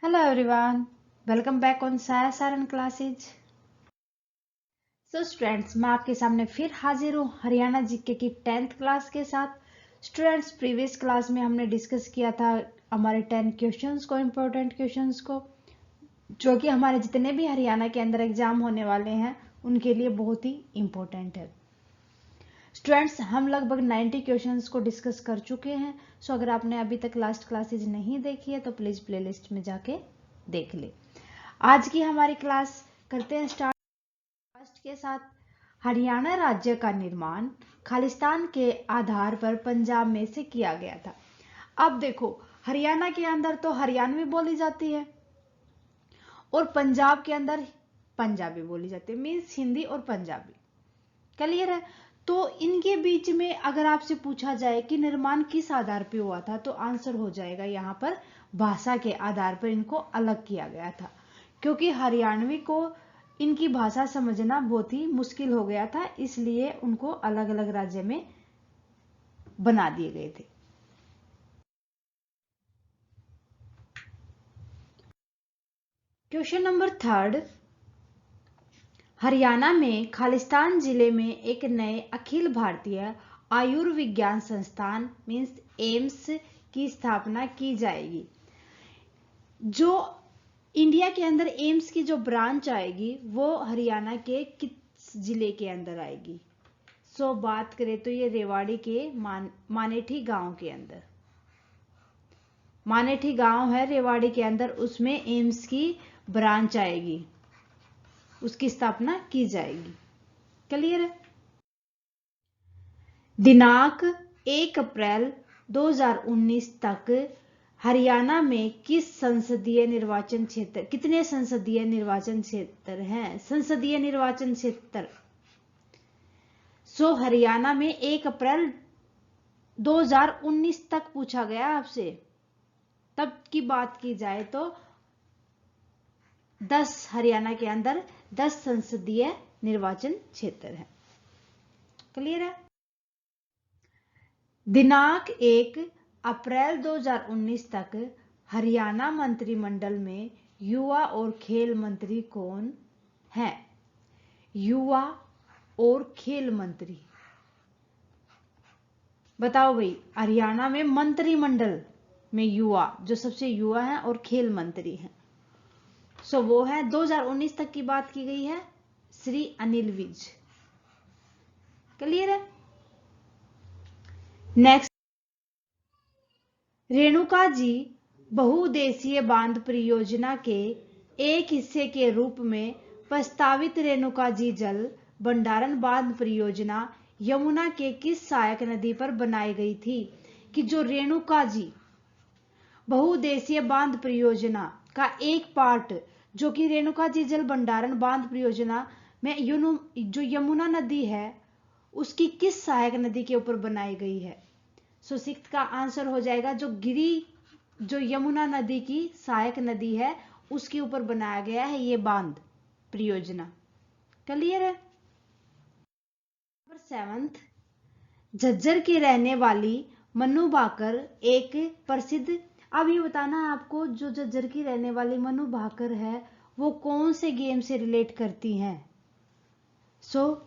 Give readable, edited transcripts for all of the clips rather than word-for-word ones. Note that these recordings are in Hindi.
Hello everyone, welcome back on Saya Saran classes. Students मैं आपके सामने फिर हाजिर हूँ हरियाणा जीके की 10th क्लास के साथ। स्टूडेंट्स प्रीवियस क्लास में हमने डिस्कस किया था हमारे 10 क्वेश्चंस को, इम्पोर्टेंट क्वेश्चंस को, जो कि हमारे जितने भी हरियाणा के अंदर एग्जाम होने वाले हैं उनके लिए बहुत ही इम्पोर्टेंट है। स्टूडेंट्स हम लगभग 90 क्वेश्चंस को डिस्कस कर चुके हैं। सो अगर आपने अभी तक लास्ट क्लासेज नहीं देखी है तो प्लीज प्लेलिस्ट में जाके देख ले। आज की हमारी क्लास करते हैं स्टार्ट फर्स्ट के साथ। हरियाणा राज्य का निर्माण खालिस्तान के आधार पर पंजाब में से किया गया था। अब देखो, हरियाणा के अंदर तो हरियाणवी बोली जाती है और पंजाब के अंदर पंजाबी बोली जाती है, मीन्स हिंदी और पंजाबी। क्लियर है? तो इनके बीच में अगर आपसे पूछा जाए कि निर्माण किस आधार पर हुआ था तो आंसर हो जाएगा यहाँ पर भाषा के आधार पर इनको अलग किया गया था, क्योंकि हरियाणवी को इनकी भाषा समझना बहुत ही मुश्किल हो गया था, इसलिए उनको अलग अलग राज्य में बना दिए गए थे। क्वेश्चन नंबर 3, हरियाणा में खालिस्तान जिले में एक नए अखिल भारतीय आयुर्विज्ञान संस्थान मीन्स एम्स की स्थापना की जाएगी। जो इंडिया के अंदर एम्स की जो ब्रांच आएगी वो हरियाणा के किस जिले के अंदर आएगी? सो बात करें तो ये रेवाड़ी के मानेठी गांव के अंदर, मानेठी गांव है रेवाड़ी के अंदर, उसमें एम्स की ब्रांच आएगी, उसकी स्थापना की जाएगी। क्लियर है? दिनांक 1 अप्रैल 2019 तक हरियाणा में किस संसदीय निर्वाचन क्षेत्र, कितने संसदीय निर्वाचन क्षेत्र हैं? संसदीय निर्वाचन क्षेत्र। सो हरियाणा में 1 अप्रैल 2019 तक पूछा गया आपसे, तब की बात की जाए तो 10 हरियाणा के अंदर 10 संसदीय निर्वाचन क्षेत्र है। क्लियर है? दिनांक 1 अप्रैल 2019 तक हरियाणा मंत्रिमंडल में युवा और खेल मंत्री कौन है? युवा और खेल मंत्री बताओ भाई। हरियाणा में मंत्रिमंडल में युवा, जो सबसे युवा है, और खेल मंत्री हैं, सो वो है 2019 तक की बात की गई है, श्री अनिल विज। क्लियर है? नेक्स्ट, रेणुका जी बहुउद्देशीय बांध परियोजना के एक हिस्से के रूप में प्रस्तावित रेणुका जी जल भंडारण बांध परियोजना यमुना के किस सहायक नदी पर बनाई गई थी? कि जो रेणुका जी बहुउद्देशीय बांध परियोजना का एक पार्ट, जो कि रेणुका जी जल भंडारण बांध परियोजना में जो यमुना नदी है उसकी किस सहायक नदी के ऊपर बनाई गई है? सो 6 का आंसर हो जाएगा जो यमुना नदी की सहायक नदी है उसके ऊपर बनाया गया है ये बांध परियोजना। क्लियर है? नंबर 7, झज्जर की रहने वाली मनु भाकर एक प्रसिद्ध, अब ये बताना है आपको, जो झज्जर की रहने वाली मनु भाकर है वो कौन से गेम से रिलेट करती हैं? सो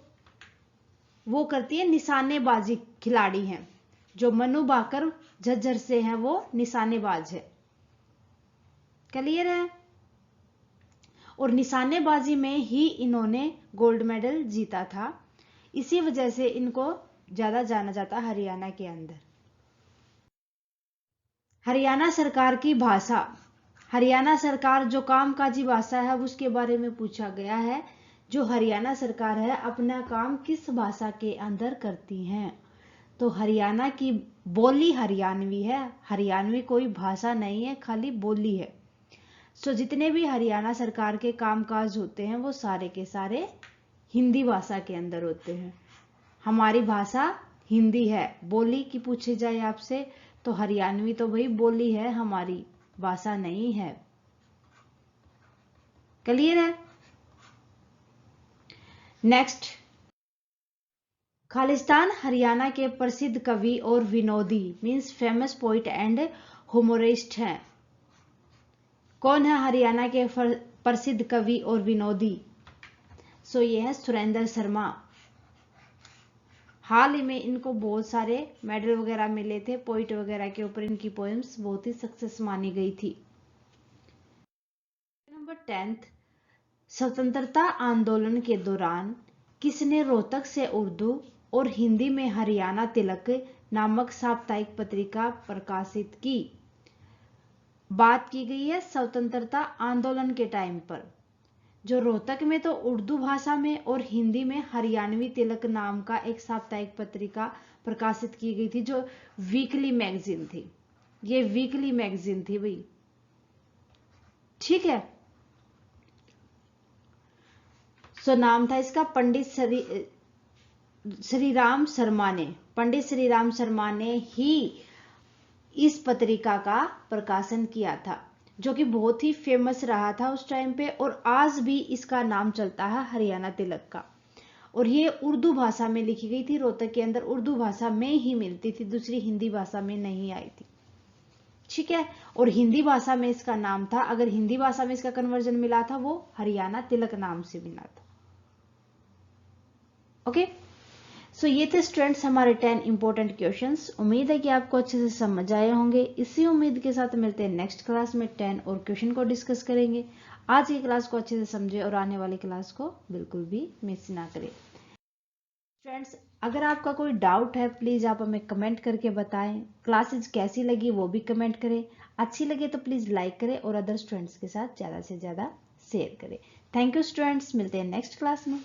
वो करती है निशानेबाजी खिलाड़ी हैं। जो मनु भाकर झज्जर से हैं वो निशानेबाज है। क्लियर है? और निशानेबाजी में ही इन्होंने गोल्ड मेडल जीता था, इसी वजह से इनको ज्यादा जाना जाता है हरियाणा के अंदर। हरियाणा सरकार की भाषा, हरियाणा सरकार जो कामकाजी भाषा है उसके बारे में पूछा गया है। जो हरियाणा सरकार है अपना काम किस भाषा के अंदर करती हैं? तो हरियाणा की बोली हरियाणवी है, हरियाणवी कोई भाषा नहीं है, खाली बोली है। सो जितने भी हरियाणा सरकार के कामकाज होते हैं वो सारे के सारे हिंदी भाषा के अंदर होते हैं। हमारी भाषा हिंदी है। बोली की पूछे जाए आपसे तो हरियाणवी तो भाई बोली है, हमारी भाषा नहीं है। क्लियर है? नेक्स्ट, खालिस्तान हरियाणा के प्रसिद्ध कवि और विनोदी means famous poet and humourist हैं कौन है हरियाणा के प्रसिद्ध कवि और विनोदी? सो ये है सुरेंद्र शर्मा। हाल ही में इनको बहुत सारे मेडल वगैरह मिले थे, पोइट वगैरह के ऊपर इनकी पोएम्स बहुत ही सक्सेस मानी गई थी। नंबर 10, स्वतंत्रता आंदोलन के दौरान किसने रोहतक से उर्दू और हिंदी में हरियाणा तिलक नामक साप्ताहिक पत्रिका प्रकाशित की? बात की गई है स्वतंत्रता आंदोलन के टाइम पर, जो रोहतक में तो उर्दू भाषा में और हिंदी में हरियाणवी तिलक नाम का एक साप्ताहिक पत्रिका प्रकाशित की गई थी, जो वीकली मैगजीन थी। ये वीकली मैगजीन थी भाई, ठीक है। सो नाम था इसका पंडित श्रीराम शर्मा ने। पंडित श्रीराम शर्मा ने ही इस पत्रिका का प्रकाशन किया था, जो कि बहुत ही फेमस रहा था उस टाइम पे, और आज भी इसका नाम चलता है हरियाणा तिलक का। और ये उर्दू भाषा में लिखी गई थी, रोहतक के अंदर उर्दू भाषा में ही मिलती थी, दूसरी हिंदी भाषा में नहीं आई थी, ठीक है। और हिंदी भाषा में इसका नाम था, अगर हिंदी भाषा में इसका कन्वर्जन मिला था वो हरियाणा तिलक नाम से मिला था। ओके, सो ये थे स्टूडेंट्स हमारे 10 इंपॉर्टेंट क्वेश्चंस। उम्मीद है कि आपको अच्छे से समझ आए होंगे। इसी उम्मीद के साथ मिलते हैं नेक्स्ट क्लास में, 10 और क्वेश्चन को डिस्कस करेंगे। आज की क्लास को अच्छे से समझे और आने वाली क्लास को बिल्कुल भी मिस ना करें। फ्रेंड्स, अगर आपका कोई डाउट है प्लीज आप हमें कमेंट करके बताएं। क्लासेज कैसी लगी वो भी कमेंट करें। अच्छी लगे तो प्लीज लाइक करें और अदर स्टूडेंट्स के साथ ज्यादा से ज्यादा शेयर करें। थैंक यू स्टूडेंट्स, मिलते हैं नेक्स्ट क्लास में।